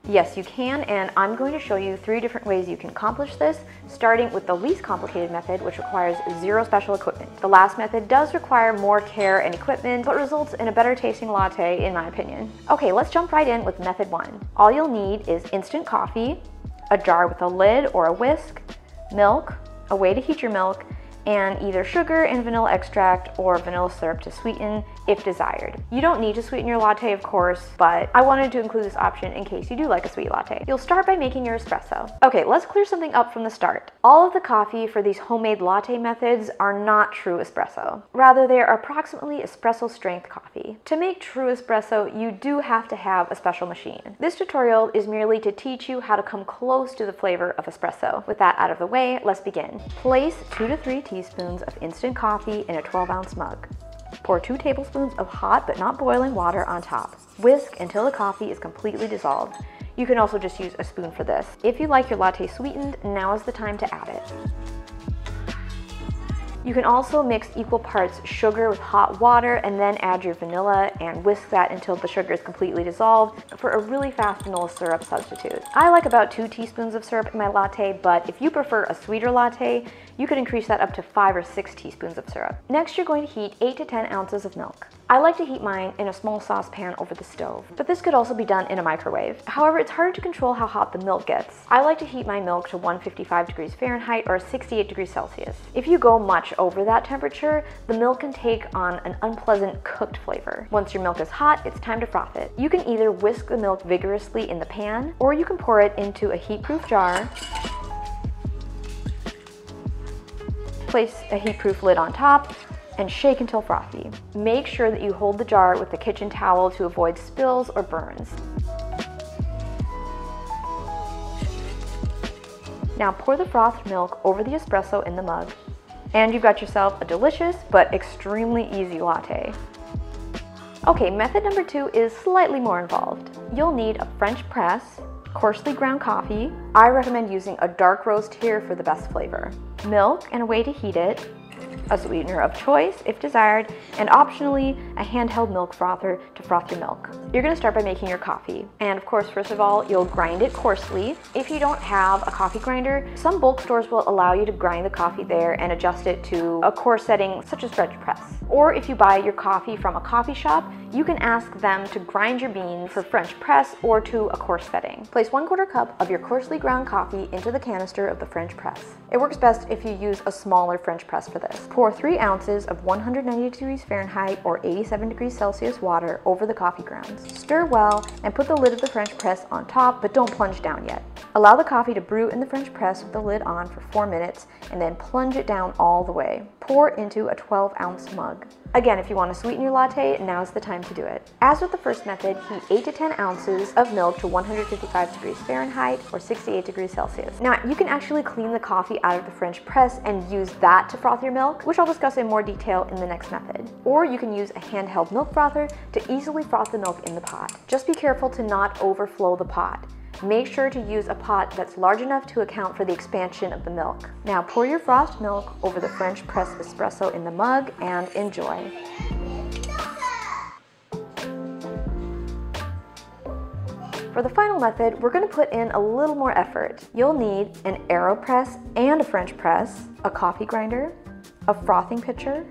Yes, you can, and I'm going to show you 3 different ways you can accomplish this, starting with the least complicated method, which requires 0 special equipment. The last method does require more care and equipment, but results in a better tasting latte, in my opinion. Okay, let's jump right in with method 1. All you'll need is instant coffee, a jar with a lid or a whisk, milk, a way to heat your milk, and either sugar and vanilla extract or vanilla syrup to sweeten if desired. You don't need to sweeten your latte, of course, but I wanted to include this option in case you do like a sweet latte. You'll start by making your espresso. Okay, let's clear something up from the start. All of the coffee for these homemade latte methods are not true espresso. Rather, they are approximately espresso strength coffee. To make true espresso, you do have to have a special machine. This tutorial is merely to teach you how to come close to the flavor of espresso. With that out of the way, let's begin. Place 2 to 3 teaspoons of instant coffee in a 12-ounce mug. Pour 2 tablespoons of hot but not boiling water on top. Whisk until the coffee is completely dissolved. You can also just use a spoon for this. If you like your latte sweetened, now is the time to add it. You can also mix equal parts sugar with hot water and then add your vanilla and whisk that until the sugar is completely dissolved for a really fast vanilla syrup substitute. I like about 2 teaspoons of syrup in my latte, but if you prefer a sweeter latte, you could increase that up to 5 or 6 teaspoons of syrup. Next, you're going to heat 8 to 10 ounces of milk. I like to heat mine in a small saucepan over the stove, but this could also be done in a microwave. However, it's harder to control how hot the milk gets. I like to heat my milk to 155 degrees Fahrenheit or 68 degrees Celsius. If you go much over that temperature, the milk can take on an unpleasant cooked flavor. Once your milk is hot, it's time to froth it. You can either whisk the milk vigorously in the pan, or you can pour it into a heat-proof jar, place a heat-proof lid on top, and shake until frothy. Make sure that you hold the jar with a kitchen towel to avoid spills or burns. Now pour the frothed milk over the espresso in the mug, and you've got yourself a delicious but extremely easy latte. Okay, method number 2 is slightly more involved. You'll need a French press, coarsely ground coffee. I recommend using a dark roast here for the best flavor. Milk and a way to heat it, a sweetener of choice if desired, and optionally a handheld milk frother to froth your milk. You're going to start by making your coffee. And of course, first of all, you'll grind it coarsely. If you don't have a coffee grinder, some bulk stores will allow you to grind the coffee there and adjust it to a coarse setting such as French press. Or if you buy your coffee from a coffee shop, you can ask them to grind your beans for French press or to a coarse setting. Place 1/4 cup of your coarsely ground coffee into the canister of the French press. It works best if you use a smaller French press for this. Pour 3 ounces of 190 degrees Fahrenheit or 87 degrees Celsius water over the coffee grounds. Stir well and put the lid of the French press on top, but don't plunge down yet. Allow the coffee to brew in the French press with the lid on for 4 minutes and then plunge it down all the way. Pour into a 12-ounce mug. Again, if you want to sweeten your latte, now's the time to do it. As with the first method, heat 8 to 10 ounces of milk to 155 degrees Fahrenheit or 68 degrees Celsius. Now, you can actually clean the coffee out of the French press and use that to froth your milk, which I'll discuss in more detail in the next method. Or you can use a handheld milk frother to easily froth the milk in the pot. Just be careful to not overflow the pot. Make sure to use a pot that's large enough to account for the expansion of the milk. Now pour your frothed milk over the French press espresso in the mug and enjoy. For the final method, we're going to put in a little more effort. You'll need an Aeropress and a French press, a coffee grinder, a frothing pitcher,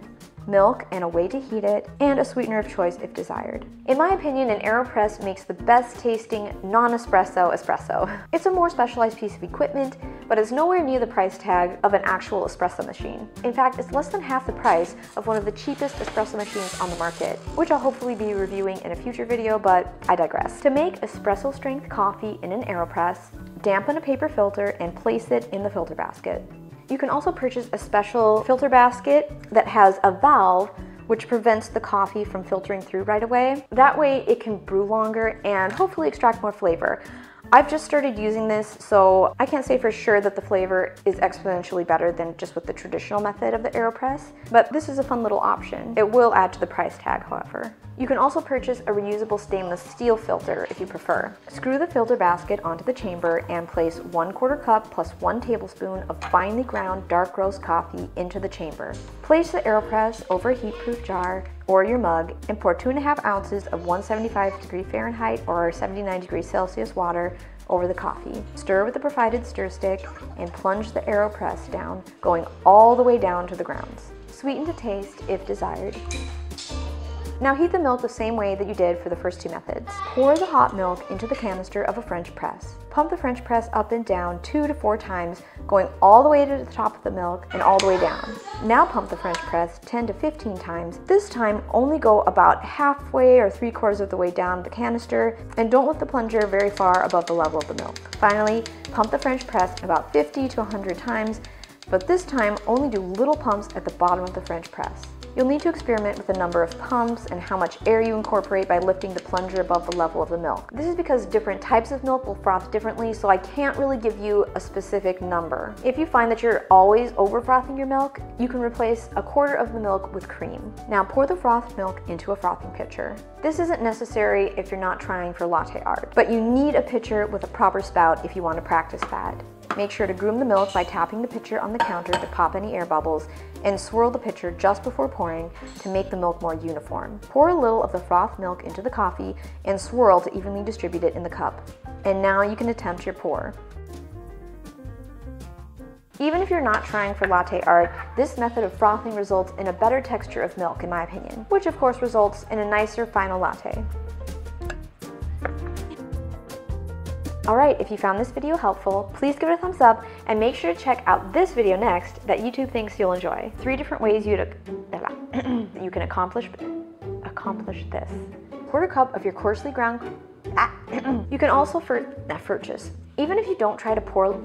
milk and a way to heat it, and a sweetener of choice if desired. In my opinion, an Aeropress makes the best tasting non-espresso espresso. It's a more specialized piece of equipment, but it's nowhere near the price tag of an actual espresso machine. In fact, it's less than half the price of one of the cheapest espresso machines on the market, which I'll hopefully be reviewing in a future video, but I digress. To make espresso strength coffee in an Aeropress, dampen a paper filter and place it in the filter basket. You can also purchase a special filter basket that has a valve which prevents the coffee from filtering through right away. That way it can brew longer and hopefully extract more flavor. I've just started using this, so I can't say for sure that the flavor is exponentially better than just with the traditional method of the Aeropress, but this is a fun little option. It will add to the price tag, however. You can also purchase a reusable stainless steel filter if you prefer. Screw the filter basket onto the chamber and place 1/4 cup plus 1 tablespoon of finely ground dark roast coffee into the chamber. Place the Aeropress over a heat-proof jar, or your mug and pour 2.5 ounces of 175° Fahrenheit or 79° Celsius water over the coffee. Stir with the provided stir stick and plunge the Aeropress down, going all the way down to the grounds. Sweeten to taste if desired. Now heat the milk the same way that you did for the first two methods. Pour the hot milk into the canister of a French press. Pump the French press up and down 2 to 4 times, going all the way to the top of the milk and all the way down. Now pump the French press 10 to 15 times. This time only go about halfway or 3/4 of the way down the canister, and don't lift the plunger very far above the level of the milk. Finally, pump the French press about 50 to 100 times, but this time only do little pumps at the bottom of the French press. You'll need to experiment with the number of pumps and how much air you incorporate by lifting the plunger above the level of the milk. This is because different types of milk will froth differently, so I can't really give you a specific number. If you find that you're always over frothing your milk, you can replace 1/4 of the milk with cream. Now pour the frothed milk into a frothing pitcher. This isn't necessary if you're not trying for latte art, but you need a pitcher with a proper spout if you want to practice that. Make sure to groom the milk by tapping the pitcher on the counter to pop any air bubbles, and swirl the pitcher just before pouring to make the milk more uniform. Pour a little of the frothed milk into the coffee and swirl to evenly distribute it in the cup. And now you can attempt your pour. Even if you're not trying for latte art, this method of frothing results in a better texture of milk, in my opinion, which of course results in a nicer final latte. Alright, if you found this video helpful, please give it a thumbs up and make sure to check out this video next that YouTube thinks you'll enjoy. 3 different ways you can accomplish this. 1/4 cup of your coarsely ground you can also purchase. Even if you don't try to pour